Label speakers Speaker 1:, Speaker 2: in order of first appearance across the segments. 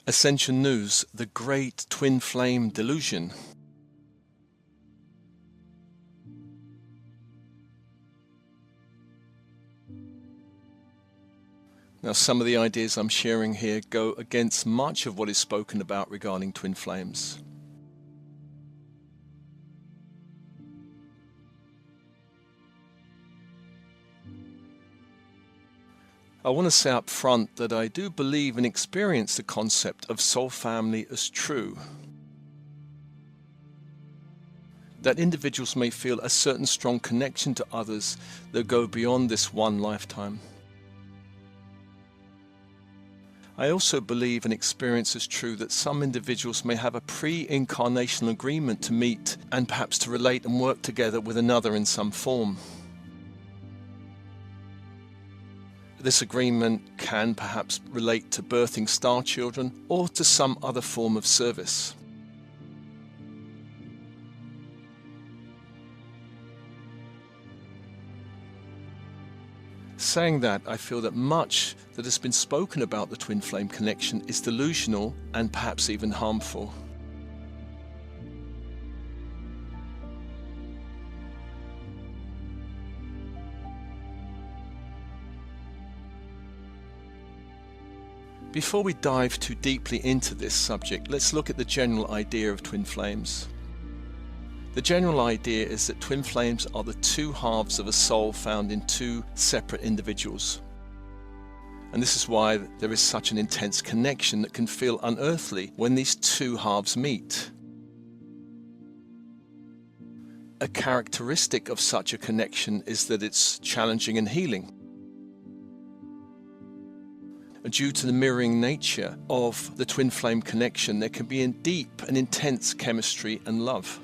Speaker 1: Ascension News, the Great Twin Flame Delusion. Now, some of the ideas I'm sharing here go against much of what is spoken about regarding twin flames. I want to say up front that I do believe and experience the concept of soul family as true. That individuals may feel a certain strong connection to others that go beyond this one lifetime. I also believe and experience as true that some individuals may have a pre-incarnational agreement to meet and perhaps to relate and work together with another in some form. This agreement can perhaps relate to birthing star children or to some other form of service. Saying that, I feel that much that has been spoken about the twin flame connection is delusional and perhaps even harmful. Before we dive too deeply into this subject, let's look at the general idea of twin flames. The general idea is that twin flames are the two halves of a soul found in two separate individuals. And this is why there is such an intense connection that can feel unearthly when these two halves meet. A characteristic of such a connection is that it's challenging and healing. Due to the mirroring nature of the twin flame connection, there can be a deep and intense chemistry and love.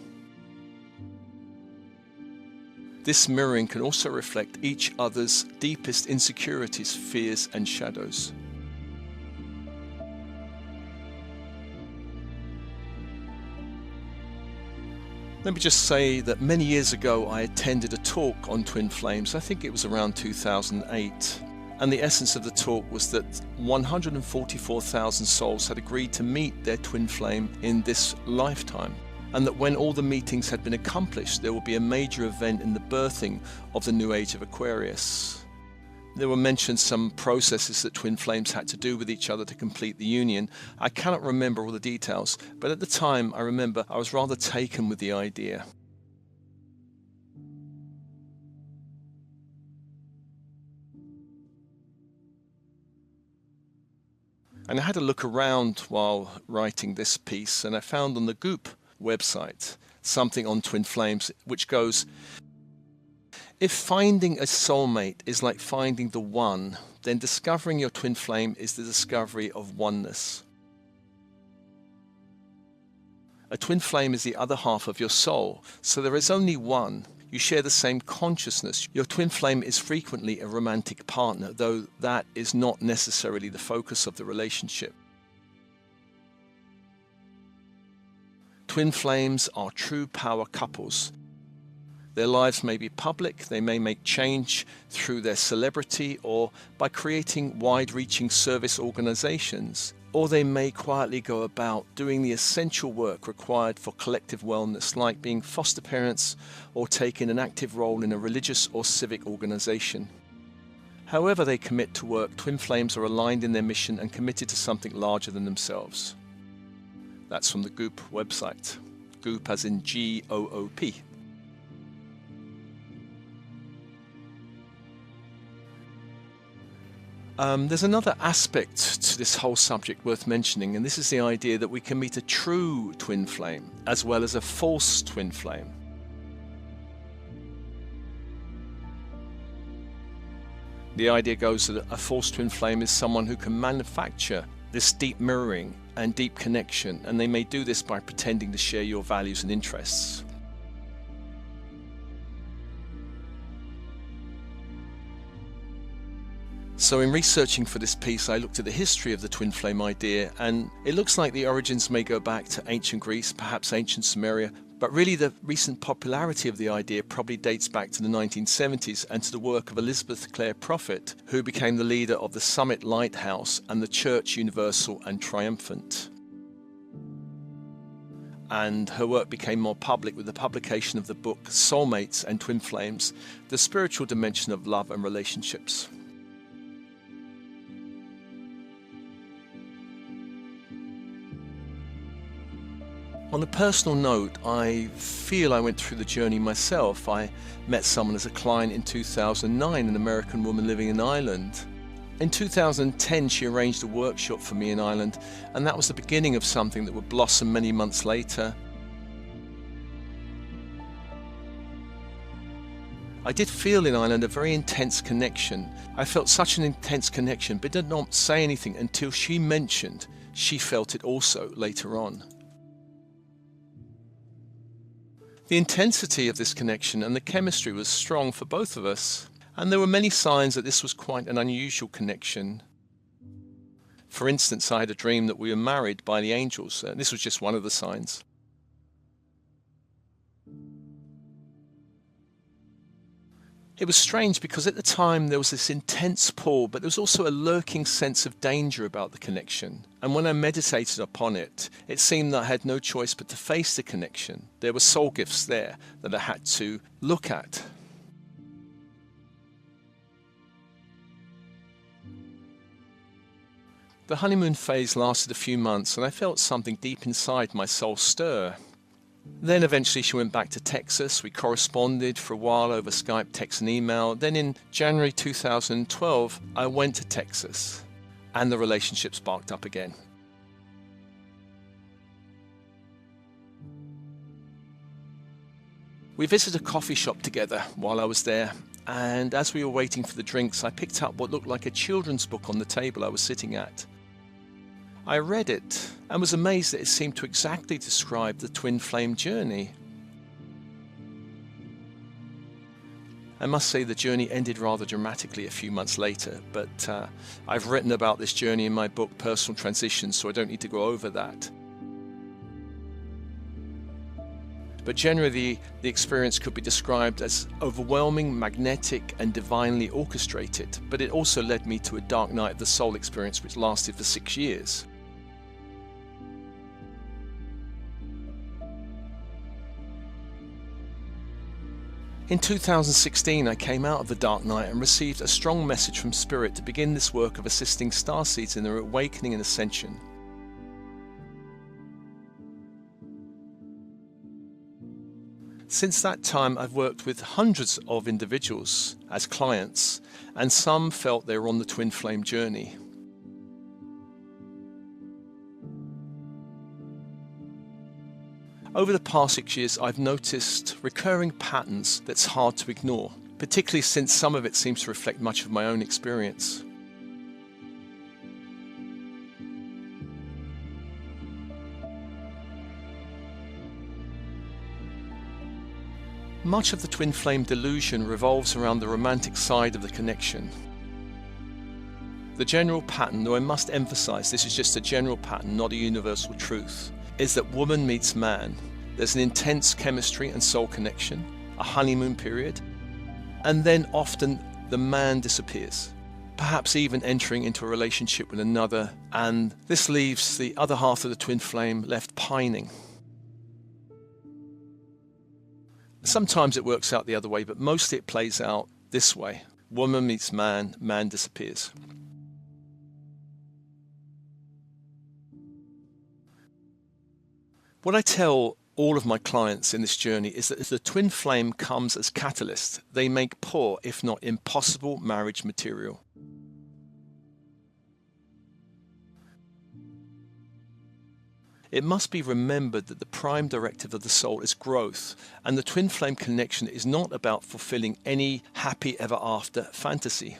Speaker 1: This mirroring can also reflect each other's deepest insecurities, fears, and shadows. Let me just say that many years ago I attended a talk on twin flames. I think it was around 2008. And the essence of the talk was that 144,000 souls had agreed to meet their twin flame in this lifetime, and that when all the meetings had been accomplished, there will be a major event in the birthing of the new age of Aquarius. There were mentioned some processes that twin flames had to do with each other to complete the union. I cannot remember all the details, but at the time I remember I was rather taken with the idea. And I had a look around while writing this piece, and I found on the Goop website something on twin flames which goes, if finding a soulmate is like finding the one, then discovering your twin flame is the discovery of oneness. A twin flame is the other half of your soul, so there is only one. You share the same consciousness. Your twin flame is frequently a romantic partner, though that is not necessarily the focus of the relationship. Twin flames are true power couples. Their lives may be public, they may make change through their celebrity or by creating wide-reaching service organizations, or they may quietly go about doing the essential work required for collective wellness, like being foster parents or taking an active role in a religious or civic organization. However they commit to work, twin flames are aligned in their mission and committed to something larger than themselves. That's from the Goop website. Goop as in G-O-O-P. There's another aspect to this whole subject worth mentioning, and this is the idea that we can meet a true twin flame as well as a false twin flame. The idea goes that a false twin flame is someone who can manufacture this deep mirroring and deep connection, and they may do this by pretending to share your values and interests. So in researching for this piece, I looked at the history of the twin flame idea, and it looks like the origins may go back to ancient Greece, perhaps ancient Sumeria, But really the recent popularity of the idea probably dates back to the 1970s and to the work of Elizabeth Clare Prophet, who became the leader of the Summit Lighthouse and the Church Universal and Triumphant. And her work became more public with the publication of the book Soulmates and Twin Flames, the spiritual dimension of love and relationships. On a personal note, I feel I went through the journey myself. I met someone as a client in 2009, an American woman living in Ireland. In 2010, she arranged a workshop for me in Ireland, and that was the beginning of something that would blossom many months later. I did feel in Ireland a very intense connection. I felt such an intense connection, but did not say anything until she mentioned she felt it also later on. The intensity of this connection and the chemistry was strong for both of us, and there were many signs that this was quite an unusual connection. For instance, I had a dream that we were married by the angels. This was just one of the signs. It was strange because at the time there was this intense pull, but there was also a lurking sense of danger about the connection. And when I meditated upon it, it seemed that I had no choice but to face the connection. There were soul gifts there that I had to look at. The honeymoon phase lasted a few months, and I felt something deep inside my soul stir. Then eventually she went back to Texas. We corresponded for a while over Skype, text and email. Then in January 2012, I went to Texas and the relationship sparked up again. We visited a coffee shop together while I was there, and as we were waiting for the drinks, I picked up what looked like a children's book on the table I was sitting at. I read it and was amazed that it seemed to exactly describe the twin flame journey. I must say the journey ended rather dramatically a few months later, but I've written about this journey in my book Personal Transition, so I don't need to go over that. But generally the experience could be described as overwhelming, magnetic and divinely orchestrated, but it also led me to a dark night of the soul experience which lasted for 6 years. In 2016, I came out of the dark night and received a strong message from Spirit to begin this work of assisting starseeds in their awakening and ascension. Since that time, I've worked with hundreds of individuals as clients, and some felt they were on the twin flame journey. Over the past 6 years, I've noticed recurring patterns that's hard to ignore, particularly since some of it seems to reflect much of my own experience. Much of the twin flame delusion revolves around the romantic side of the connection. The general pattern, though I must emphasize this is just a general pattern, not a universal truth, is that woman meets man. There's an intense chemistry and soul connection, a honeymoon period, and then often the man disappears, perhaps even entering into a relationship with another, and this leaves the other half of the twin flame left pining. Sometimes it works out the other way, but mostly it plays out this way. Woman meets man, man disappears. What I tell all of my clients in this journey is that the twin flame comes as catalyst. They make poor, if not impossible, marriage material. It must be remembered that the prime directive of the soul is growth, and the twin flame connection is not about fulfilling any happy ever after fantasy.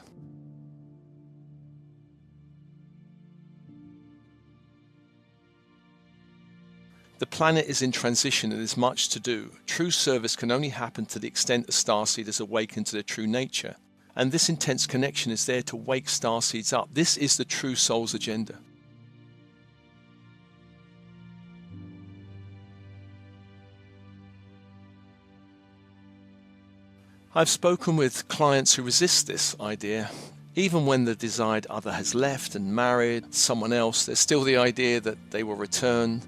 Speaker 1: The planet is in transition and there's much to do. True service can only happen to the extent a starseed is awakened to their true nature. And this intense connection is there to wake starseeds up. This is the true soul's agenda. I've spoken with clients who resist this idea. Even when the desired other has left and married someone else, there's still the idea that they will return.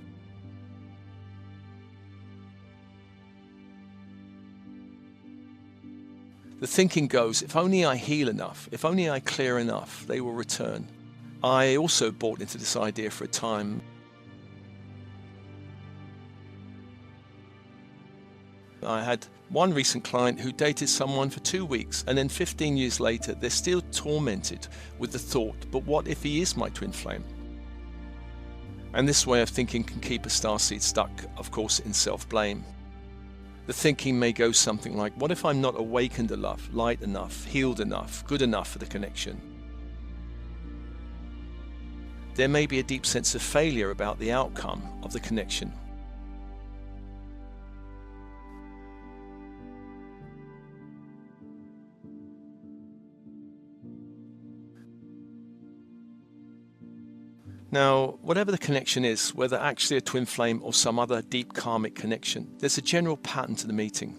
Speaker 1: The thinking goes, if only I heal enough, if only I clear enough, they will return. I also bought into this idea for a time. I had one recent client who dated someone for 2 weeks, and then 15 years later they're still tormented with the thought, but what if he is my twin flame? And this way of thinking can keep a starseed stuck, of course, in self-blame. The thinking may go something like, what if I'm not awakened enough, light enough, healed enough, good enough for the connection? There may be a deep sense of failure about the outcome of the connection. Now, whatever the connection is, whether actually a twin flame or some other deep karmic connection, there's a general pattern to the meeting.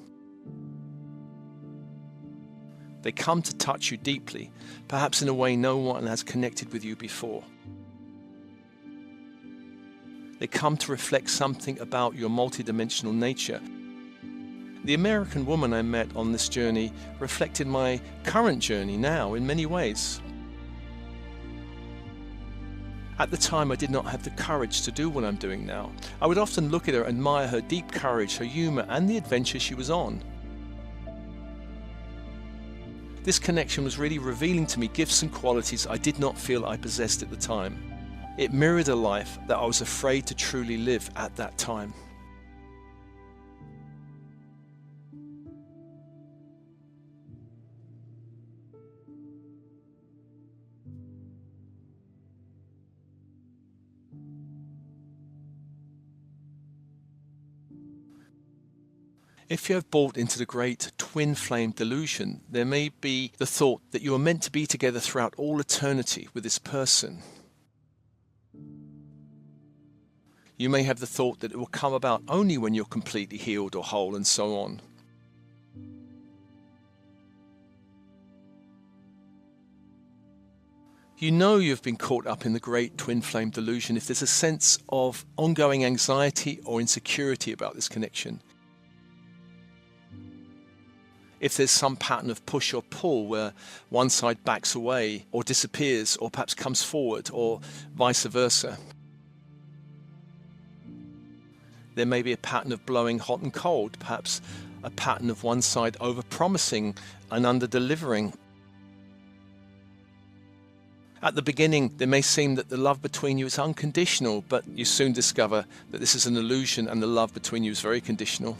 Speaker 1: They come to touch you deeply, perhaps in a way no one has connected with you before. They come to reflect something about your multidimensional nature. The American woman I met on this journey reflected my current journey now in many ways. At the time, I did not have the courage to do what I'm doing now. I would often look at her, admire her deep courage, her humor, and the adventure she was on. This connection was really revealing to me gifts and qualities I did not feel I possessed at the time. It mirrored a life that I was afraid to truly live at that time. If you have bought into the great twin flame delusion, there may be the thought that you are meant to be together throughout all eternity with this person. You may have the thought that it will come about only when you're completely healed or whole, and so on. You know you've been caught up in the great twin flame delusion if there's a sense of ongoing anxiety or insecurity about this connection. If there's some pattern of push or pull where one side backs away or disappears or perhaps comes forward or vice versa. There may be a pattern of blowing hot and cold, perhaps a pattern of one side over-promising and under-delivering. At the beginning, there may seem that the love between you is unconditional, but you soon discover that this is an illusion and the love between you is very conditional.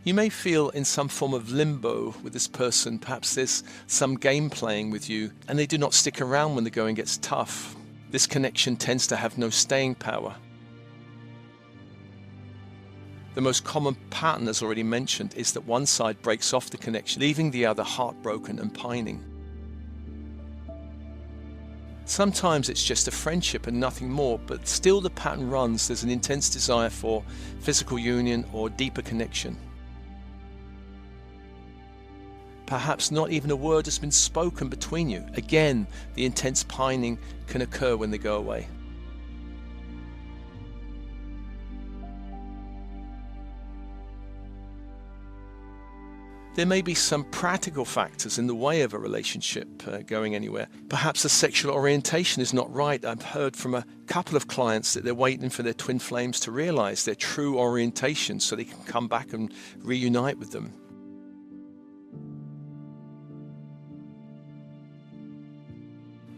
Speaker 1: You may feel in some form of limbo with this person. Perhaps there's some game playing with you and they do not stick around when the going gets tough. This connection tends to have no staying power. The most common pattern, as already mentioned, is that one side breaks off the connection, leaving the other heartbroken and pining. Sometimes it's just a friendship and nothing more, but still the pattern runs. There's an intense desire for physical union or deeper connection. Perhaps not even a word has been spoken between you. Again, the intense pining can occur when they go away. There may be some practical factors in the way of a relationship going anywhere. Perhaps the sexual orientation is not right. I've heard from a couple of clients that they're waiting for their twin flames to realize their true orientation so they can come back and reunite with them.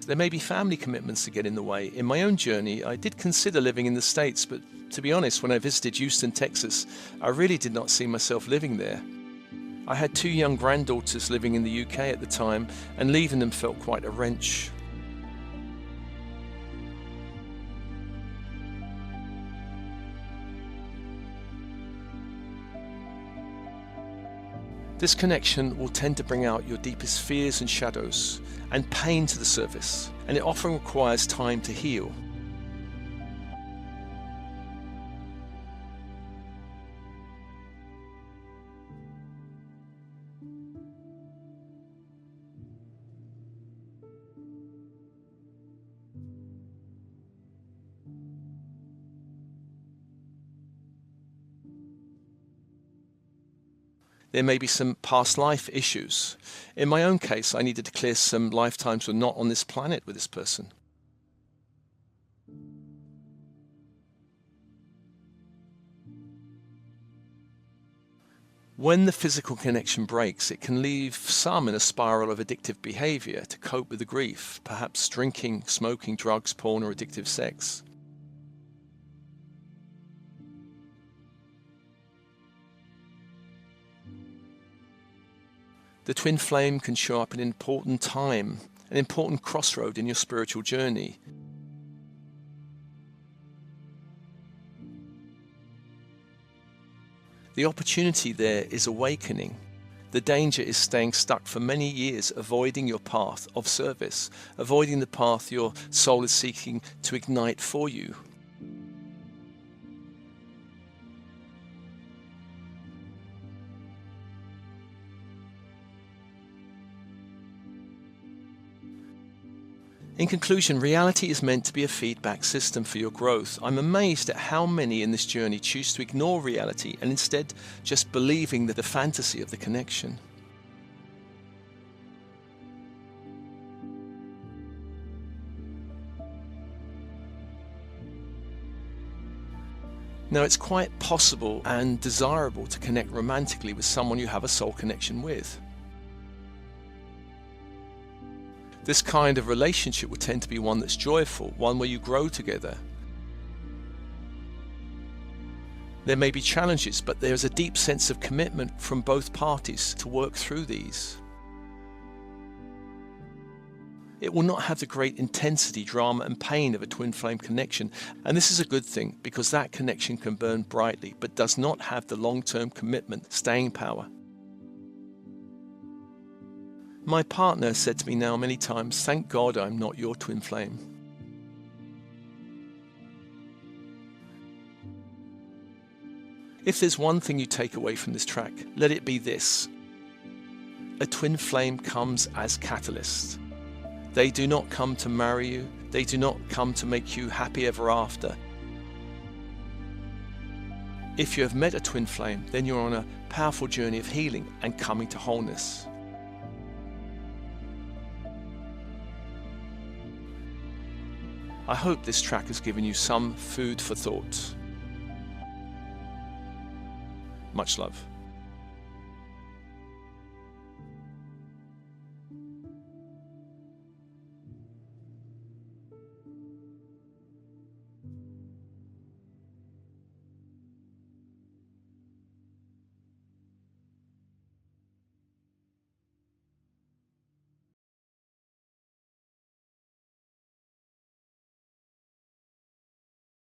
Speaker 1: There may be family commitments that get in the way. In my own journey, I did consider living in the States, but to be honest, when I visited Houston, Texas, I really did not see myself living there. I had 2 young granddaughters living in the UK at the time, and leaving them felt quite a wrench. This connection will tend to bring out your deepest fears and shadows and pain to the surface, and it often requires time to heal. There may be some past life issues. In my own case, I needed to clear some lifetimes were not on this planet with this person. When the physical connection breaks, it can leave some in a spiral of addictive behavior to cope with the grief, perhaps drinking, smoking, drugs, porn, or addictive sex. The twin flame can show up at an important time, an important crossroad in your spiritual journey. The opportunity there is awakening. The danger is staying stuck for many years, avoiding your path of service, avoiding the path your soul is seeking to ignite for you. In conclusion, reality is meant to be a feedback system for your growth. I'm amazed at how many in this journey choose to ignore reality and instead just believing that the fantasy of the connection. Now, it's quite possible and desirable to connect romantically with someone you have a soul connection with. This kind of relationship will tend to be one that's joyful, one where you grow together. There may be challenges, but there is a deep sense of commitment from both parties to work through these. It will not have the great intensity, drama, and pain of a twin flame connection, and this is a good thing because that connection can burn brightly but does not have the long-term commitment, staying power. My partner said to me now many times, "Thank God I'm not your twin flame." If there's one thing you take away from this track, let it be this. A twin flame comes as catalyst. They do not come to marry you. They do not come to make you happy ever after. If you have met a twin flame, then you're on a powerful journey of healing and coming to wholeness. I hope this track has given you some food for thought. Much love.